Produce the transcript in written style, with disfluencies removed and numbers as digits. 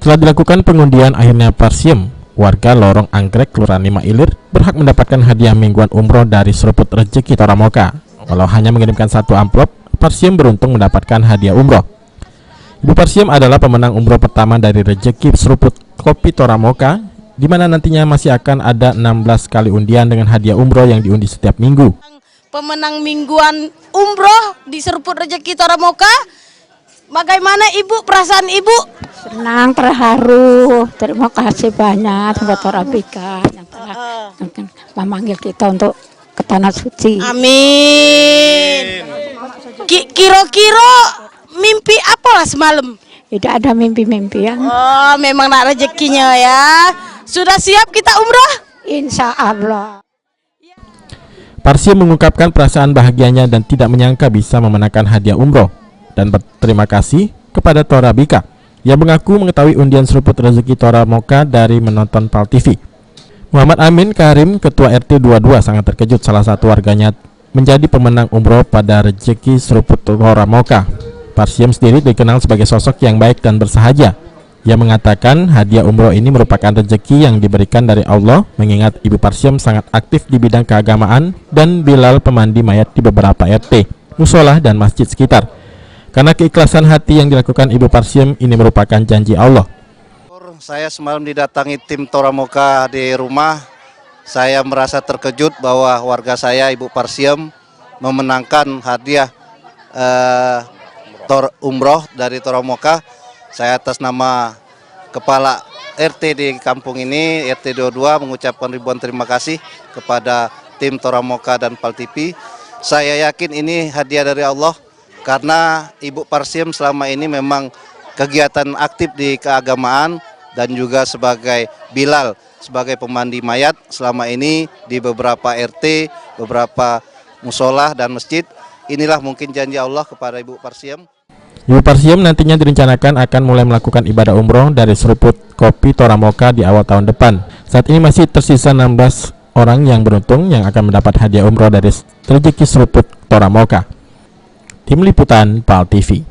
Setelah dilakukan pengundian, akhirnya Parsiem, warga Lorong Anggrek, Kelurahan 5 Ilir, berhak mendapatkan hadiah mingguan umroh dari Seruput Rezeki Toramoka. Walau hanya mengirimkan 1 amplop, Parsiem beruntung mendapatkan hadiah umroh. Ibu Parsiem adalah pemenang umroh pertama dari Rezeki Seruput Kopi Toramoka, di mana nantinya masih akan ada 16 kali undian dengan hadiah umroh yang diundi setiap minggu. Pemenang mingguan umroh di Seruput Rezeki Toramoka. Bagaimana Ibu, perasaan Ibu? Senang, terharu. Terima kasih banyak buat Torabika yang telah memanggil kita untuk ke Tanah Suci. Amin. Kira-kira mimpi apalah semalam? Tidak ada mimpi-mimpi yang. Oh, memang nak rezekinya ya. Sudah siap kita umroh? Insya Allah. Parsiem mengungkapkan perasaan bahagianya dan tidak menyangka bisa memenangkan hadiah umroh, dan berterima kasih kepada Torabika yang mengaku mengetahui undian Seruput Rezeki Toramoka dari menonton PAL TV. Muhammad Amin Karim, Ketua RT 22, sangat terkejut salah satu warganya menjadi pemenang umroh pada Rezeki Seruput Toramoka. Parsiem sendiri dikenal sebagai sosok yang baik dan bersahaja. Ia mengatakan hadiah umroh ini merupakan rezeki yang diberikan dari Allah, mengingat Ibu Parsiem sangat aktif di bidang keagamaan dan Bilal pemandi mayat di beberapa RT, musola dan masjid sekitar. Karena keikhlasan hati yang dilakukan Ibu Parsiem ini merupakan janji Allah. Saya semalam didatangi tim Toramoka di rumah. Saya merasa terkejut bahwa warga saya, Ibu Parsiem, memenangkan hadiah umroh dari Toramoka. Saya atas nama Kepala RT di kampung ini, RT 22, mengucapkan ribuan terima kasih kepada tim Toramoka dan PAL TV. Saya yakin ini hadiah dari Allah, karena Ibu Parsiem selama ini memang kegiatan aktif di keagamaan dan juga sebagai Bilal, sebagai pemandi mayat selama ini di beberapa RT, beberapa musola dan masjid. Inilah mungkin janji Allah kepada Ibu Parsiem. Ibu Parsiem nantinya direncanakan akan mulai melakukan ibadah umroh dari Seruput Kopi Toramoka di awal tahun depan. Saat ini masih tersisa 16 orang yang beruntung yang akan mendapat hadiah umroh dari Rezeki Seruput Toramoka. Tim Liputan PAL TV.